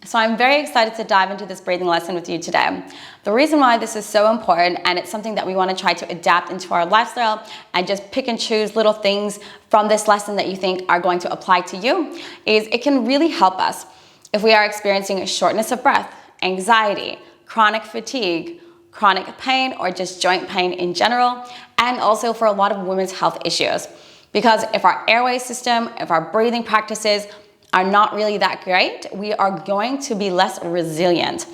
So I'm very excited to dive into this breathing lesson with you today. The reason why this is so important, and it's something that we want to try to adapt into our lifestyle and just pick and choose little things from this lesson that you think are going to apply to you, is it can really help us if we are experiencing shortness of breath, anxiety, chronic fatigue, chronic pain, or just joint pain in general, and also for a lot of women's health issues. Because if our airway system, if our breathing practices are not really that great, we are going to be less resilient.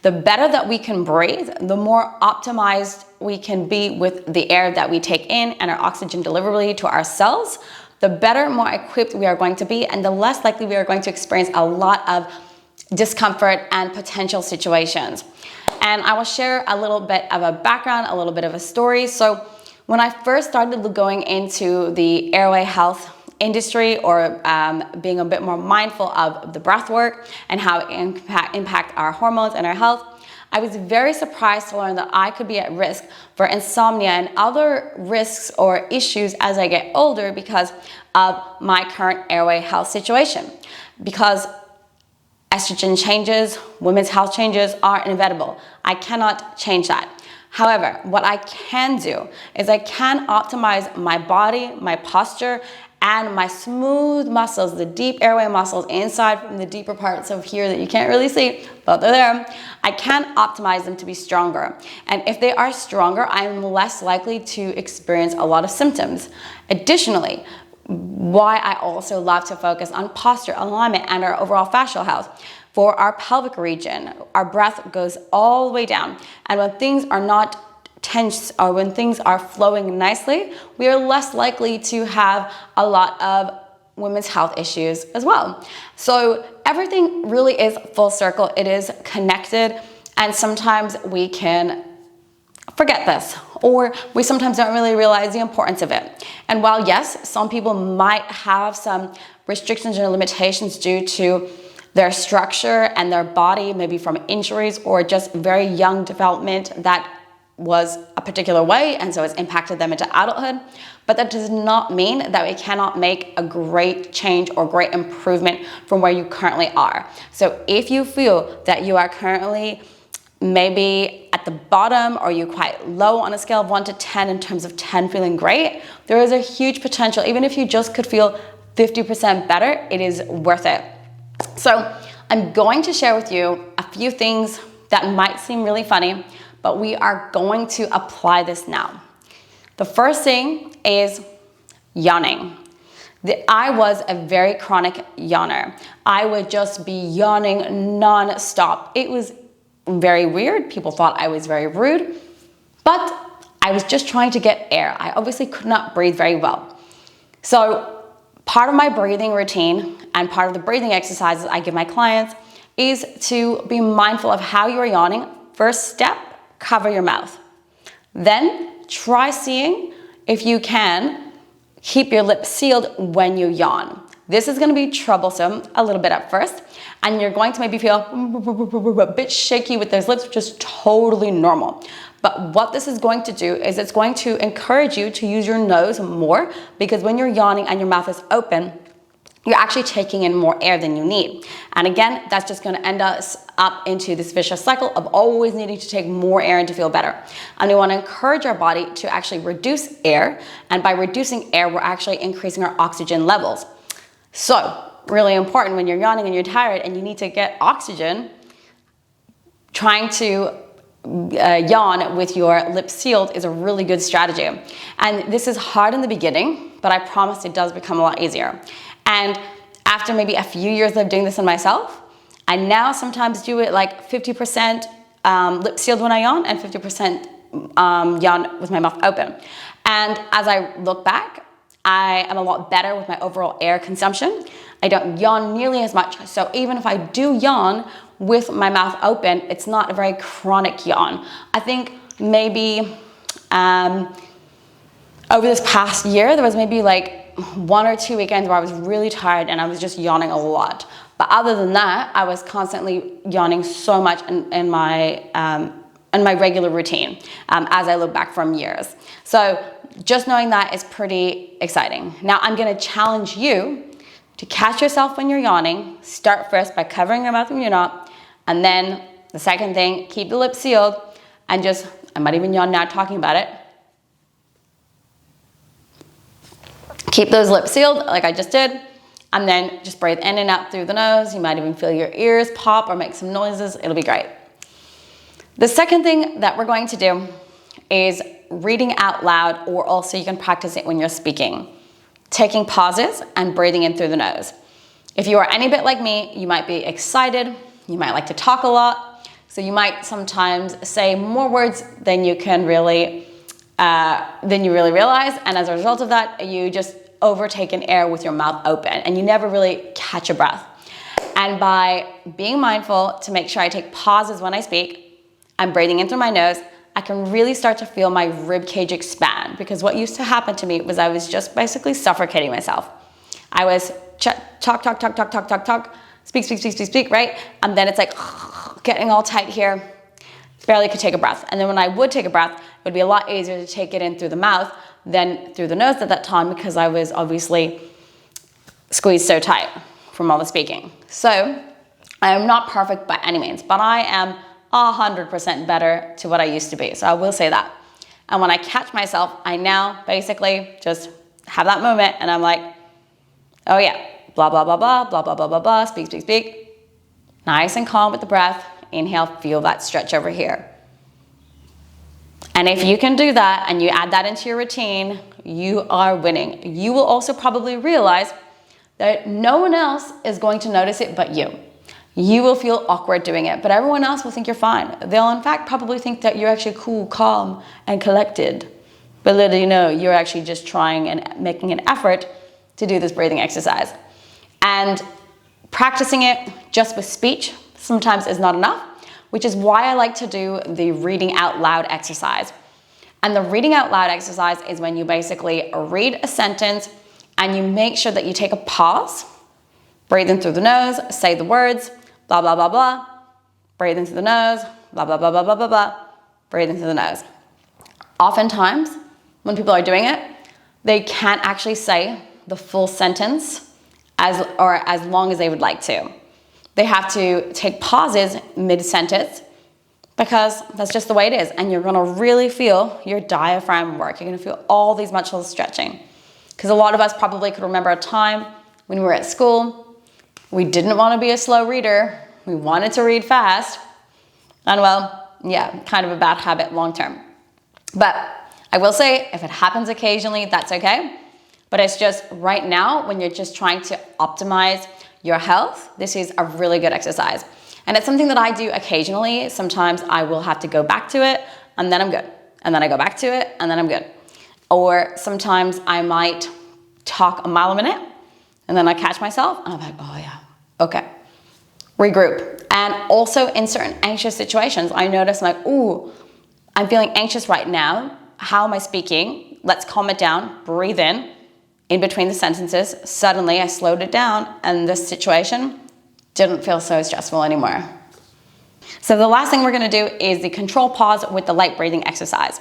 The better that we can breathe, the more optimized we can be with the air that we take in and our oxygen delivery to our cells, the better, more equipped we are going to be, and the less likely we are going to experience a lot of discomfort and potential situations. And I will share a little bit of a background, a little bit of a story. So when I first started going into the airway health industry, or being a bit more mindful of the breath work and how it impact our hormones and our health, I was very surprised to learn that I could be at risk for insomnia and other risks or issues as I get older because of my current airway health situation. Because estrogen changes, women's health changes are inevitable. I cannot change that. However, what I can do is I can optimize my body, my posture, and my smooth muscles, the deep airway muscles inside from the deeper parts of here that you can't really see, but they're there. I can optimize them to be stronger. And if they are stronger, I'm less likely to experience a lot of symptoms. Additionally, why I also love to focus on posture, alignment, and our overall fascial health. For our pelvic region, our breath goes all the way down. And when things are not tense, or when things are flowing nicely, we are less likely to have a lot of women's health issues as well. So everything really is full circle. It is connected, and sometimes we can forget this, or we sometimes don't really realize the importance of it. And while yes, some people might have some restrictions or limitations due to their structure and their body, maybe from injuries or just very young development that was a particular way, and so it's impacted them into adulthood. But that does not mean that we cannot make a great change or great improvement from where you currently are. So if you feel that you are currently maybe at the bottom, or you're quite low on a scale of 1 to 10 in terms of 10 feeling great, there is a huge potential. Even if you just could feel 50% better, it is worth it. So I'm going to share with you a few things that might seem really funny, but we are going to apply this now. The first thing is yawning. I was a very chronic yawner. I would just be yawning non-stop. It was very weird. People thought I was very rude, but I was just trying to get air. I obviously could not breathe very well. So part of my breathing routine and part of the breathing exercises I give my clients is to be mindful of how you are yawning. First step, cover your mouth. Then try seeing if you can keep your lips sealed when you yawn. This is going to be troublesome a little bit at first, and you're going to maybe feel a bit shaky with those lips, which is totally normal. But what this is going to do is it's going to encourage you to use your nose more, because when you're yawning and your mouth is open, you're actually taking in more air than you need. And again, that's just going to end us up into this vicious cycle of always needing to take more air in to feel better. And we want to encourage our body to actually reduce air. And by reducing air, we're actually increasing our oxygen levels. So really important when you're yawning and you're tired and you need to get oxygen, trying to yawn with your lips sealed is a really good strategy. And this is hard in the beginning, but I promise it does become a lot easier. And after maybe a few years of doing this on myself, I now sometimes do it like 50% lip sealed when I yawn and 50% yawn with my mouth open. And as I look back, I am a lot better with my overall air consumption. I don't yawn nearly as much. So even if I do yawn with my mouth open, it's not a very chronic yawn. I think maybe over this past year, there was maybe like 1 or 2 weekends where I was really tired and I was just yawning a lot. But other than that, I was constantly yawning so much in my regular routine as I look back from years. So just knowing that is pretty exciting. Now I'm going to challenge you to catch yourself when you're yawning. Start first by covering your mouth when you're not, And then the second thing, keep the lips sealed and just, I might even yawn now talking about it. Keep those lips sealed like I just did. And then just breathe in and out through the nose. You might even feel your ears pop or make some noises. It'll be great. The second thing that we're going to do is reading out loud, or also you can practice it when you're speaking. Taking pauses and breathing in through the nose. If you are any bit like me, you might be excited. You might like to talk a lot. So you might sometimes say more words than you can really, realize. And as a result of that, you just overtake in air with your mouth open and you never really catch a breath. And by being mindful to make sure I take pauses when I speak, I'm breathing in through my nose, I can really start to feel my rib cage expand, because what used to happen to me was I was just basically suffocating myself. I was talk, speak, right? And then it's like getting all tight here, barely could take a breath. And then when I would take a breath, it would be a lot easier to take it in through the mouth than through the nose at that time, because I was obviously squeezed so tight from all the speaking. So I am not perfect by any means, but I am 100% better to what I used to be. So I will say that. And when I catch myself, I now basically just have that moment and I'm like, oh yeah, blah, blah, blah, blah, blah, blah, blah, blah, blah, speak. Nice and calm with the breath. Inhale, feel that stretch over here. And if you can do that and you add that into your routine, you are winning. You will also probably realize that no one else is going to notice it but you. You will feel awkward doing it, but everyone else will think you're fine. They'll in fact probably think that you're actually cool, calm, and collected. But little you know, you're actually just trying and making an effort to do this breathing exercise. And practicing it just with speech sometimes is not enough, which is why I like to do the reading out loud exercise. And the reading out loud exercise is when you basically read a sentence and you make sure that you take a pause, breathe in through the nose, say the words, blah, blah, blah, blah, breathe in through the nose, blah, blah, blah, blah, blah, blah, blah, breathe in through the nose. Oftentimes, when people are doing it, they can't actually say the full sentence as long as they would like to. They have to take pauses mid-sentence because that's just the way it is. And you're gonna really feel your diaphragm work. You're gonna feel all these muscles stretching. Because a lot of us probably could remember a time when we were at school, we didn't wanna be a slow reader. We wanted to read fast. And well, yeah, kind of a bad habit long-term. But I will say, if it happens occasionally, that's okay. But it's just right now, when you're just trying to optimize your health, this is a really good exercise. And it's something that I do occasionally. Sometimes I will have to go back to it and then I'm good. And then I go back to it and then I'm good. Or sometimes I might talk a mile a minute and then I catch myself and I'm like, oh yeah, okay. Regroup. And also in certain anxious situations, I notice I'm like, ooh, I'm feeling anxious right now. How am I speaking? Let's calm it down, breathe in between the sentences. Suddenly I slowed it down and this situation didn't feel so stressful anymore. So the last thing we're gonna do is the control pause with the light breathing exercise.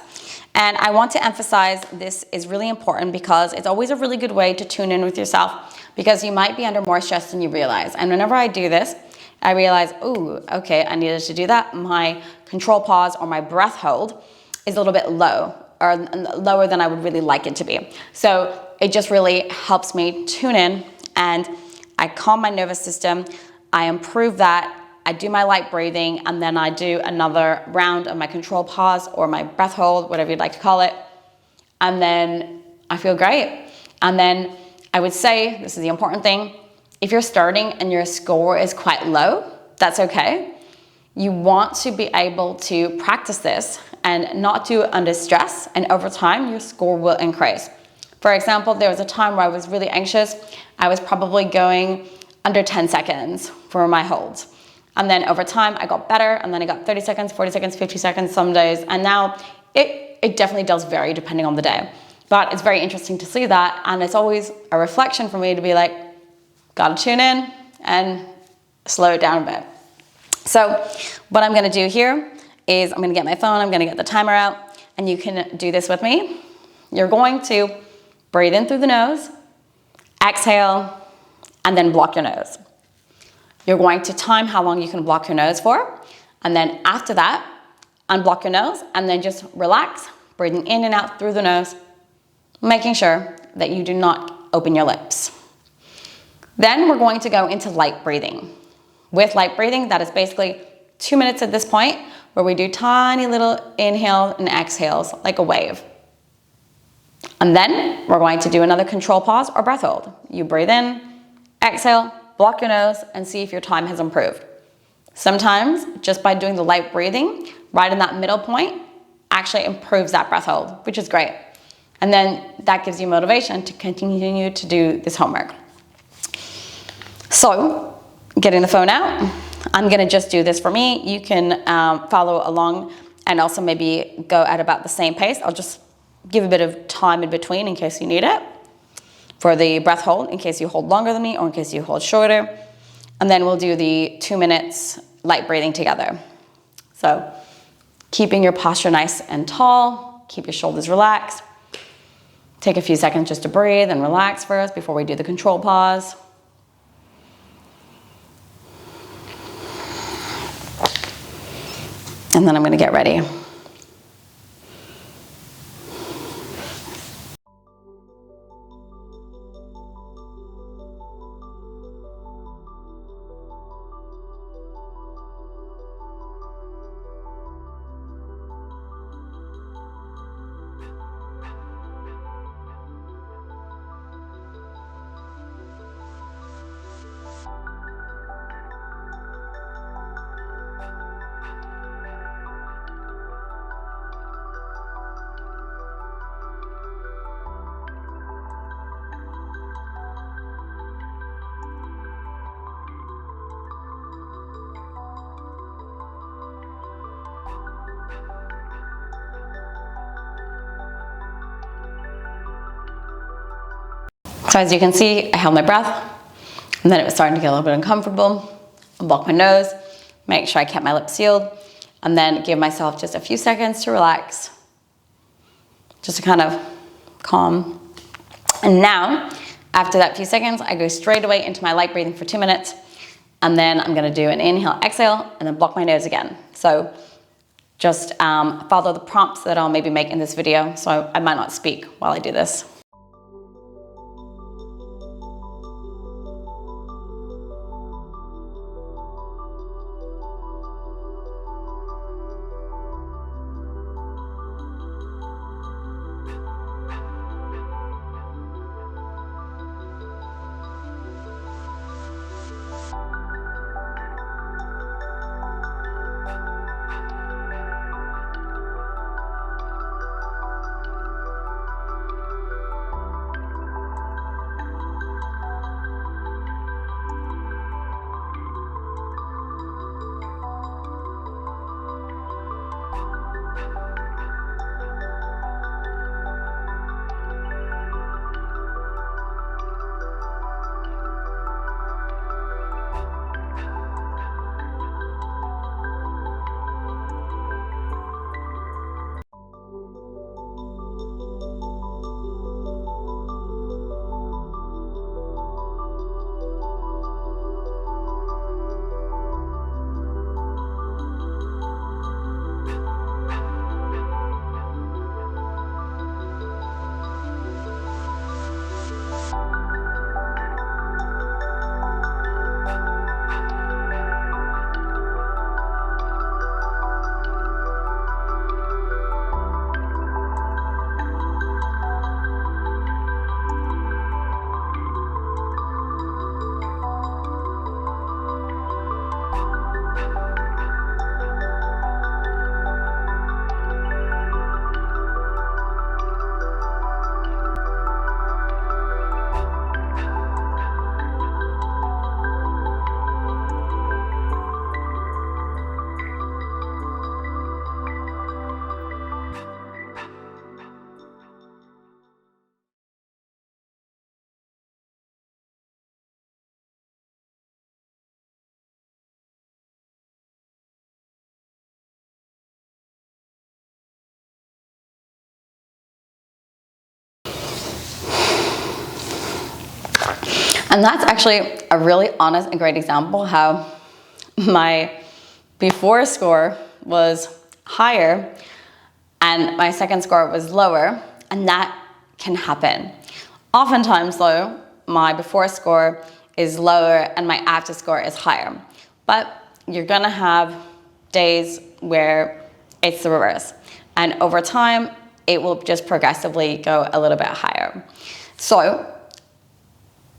And I want to emphasize this is really important because it's always a really good way to tune in with yourself, because you might be under more stress than you realize. And whenever I do this, I realize, ooh, okay, I needed to do that. My control pause or my breath hold is a little bit low, or lower than I would really like it to be. So it just really helps me tune in and I calm my nervous system. I improve that. I do my light breathing and then I do another round of my control pause or my breath hold, whatever you'd like to call it. And then I feel great. And then I would say, this is the important thing, if you're starting and your score is quite low, that's okay. You want to be able to practice this and not do it under stress, and over time your score will increase. For example, there was a time where I was really anxious. I was probably going under 10 seconds for my holds. And then over time I got better, and then I got 30 seconds, 40 seconds, 50 seconds some days. And now it definitely does vary depending on the day. But it's very interesting to see that, and it's always a reflection for me to be like, gotta tune in and slow it down a bit. So what I'm gonna do here is I'm gonna get my phone, I'm gonna get the timer out, and you can do this with me. You're going to breathe in through the nose, exhale, and then block your nose. You're going to time how long you can block your nose for. And then after that, unblock your nose and then just relax, breathing in and out through the nose, making sure that you do not open your lips. Then we're going to go into light breathing. With light breathing, that is basically 2 minutes at this point, where we do tiny little inhale and exhales like a wave. And then we're going to do another control pause or breath hold. You breathe in, exhale, block your nose, and see if your time has improved. Sometimes just by doing the light breathing right in that middle point actually improves that breath hold, which is great. And then that gives you motivation to continue to do this homework. So getting the phone out, I'm gonna just do this for me. You can follow along and also maybe go at about the same pace. I'll just give a bit of time in between in case you need it. For the breath hold, in case you hold longer than me or in case you hold shorter. And then we'll do the 2 minutes light breathing together. So keeping your posture nice and tall, keep your shoulders relaxed. Take a few seconds just to breathe and relax first before we do the control pause. And then I'm gonna get ready. So as you can see, I held my breath, and then it was starting to get a little bit uncomfortable. I blocked my nose, make sure I kept my lips sealed, and then give myself just a few seconds to relax, just to kind of calm. And now, after that few seconds, I go straight away into my light breathing for 2 minutes, and then I'm gonna do an inhale, exhale, and then block my nose again. So just follow the prompts that I'll maybe make in this video, so I might not speak while I do this. And that's actually a really honest and great example how my before score was higher and my second score was lower, and that can happen. Oftentimes though, my before score is lower and my after score is higher. But you're gonna have days where it's the reverse. And over time, it will just progressively go a little bit higher. So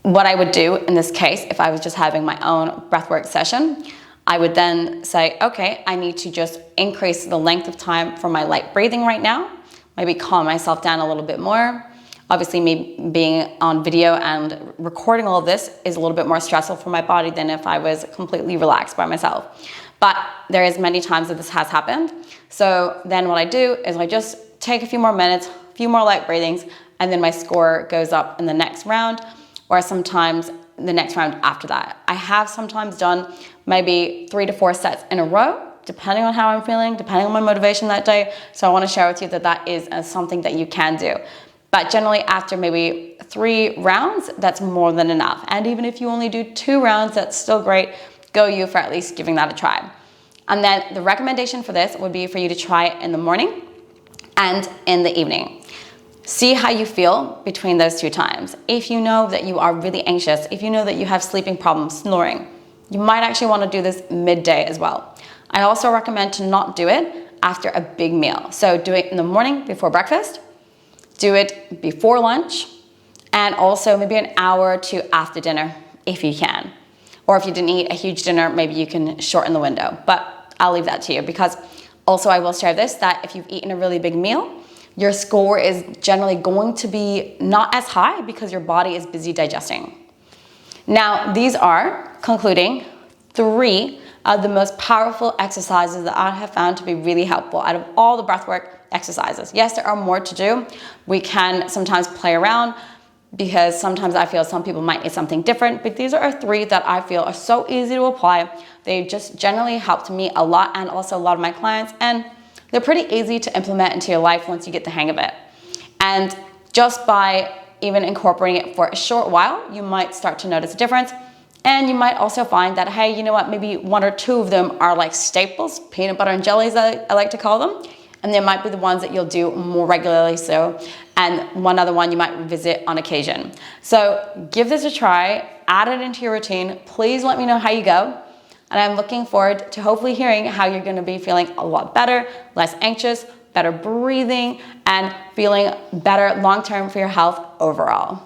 what I would do in this case, if I was just having my own breathwork session, I would then say, okay, I need to just increase the length of time for my light breathing right now, maybe calm myself down a little bit more. Obviously, me being on video and recording all of this is a little bit more stressful for my body than if I was completely relaxed by myself. But there is many times that this has happened. So then what I do is I just take a few more minutes, a few more light breathings, and then my score goes up in the next round, or sometimes the next round after that. I have sometimes done maybe 3 to 4 sets in a row, depending on how I'm feeling, depending on my motivation that day. So I want to share with you that that is something that you can do. But generally after maybe 3 rounds, that's more than enough. And even if you only do 2 rounds, that's still great. Go you for at least giving that a try. And then the recommendation for this would be for you to try it in the morning and in the evening. See how you feel between those 2 times. If you know that you are really anxious, if you know that you have sleeping problems, snoring, you might actually want to do this midday as well. I also recommend to not do it after a big meal. So do it in the morning before breakfast, do it before lunch, and also maybe an hour or 2 after dinner if you can. Or if you didn't eat a huge dinner, maybe you can shorten the window. But I'll leave that to you, because also I will share this, that if you've eaten a really big meal, your score is generally going to be not as high because your body is busy digesting. Now, these are, concluding, 3 of the most powerful exercises that I have found to be really helpful out of all the breathwork exercises. Yes, there are more to do. We can sometimes play around because sometimes I feel some people might need something different, but these are 3 that I feel are so easy to apply. They just generally helped me a lot, and also a lot of my clients, and they're pretty easy to implement into your life once you get the hang of it. And just by even incorporating it for a short while, you might start to notice a difference. And you might also find that, hey, you know what, maybe 1 or 2 of them are like staples, peanut butter and jellies, I like to call them. And they might be the ones that you'll do more regularly so, and 1 other one you might revisit on occasion. So give this a try, add it into your routine. Please let me know how you go. And I'm looking forward to hopefully hearing how you're going to be feeling a lot better, less anxious, better breathing, and feeling better long-term for your health overall.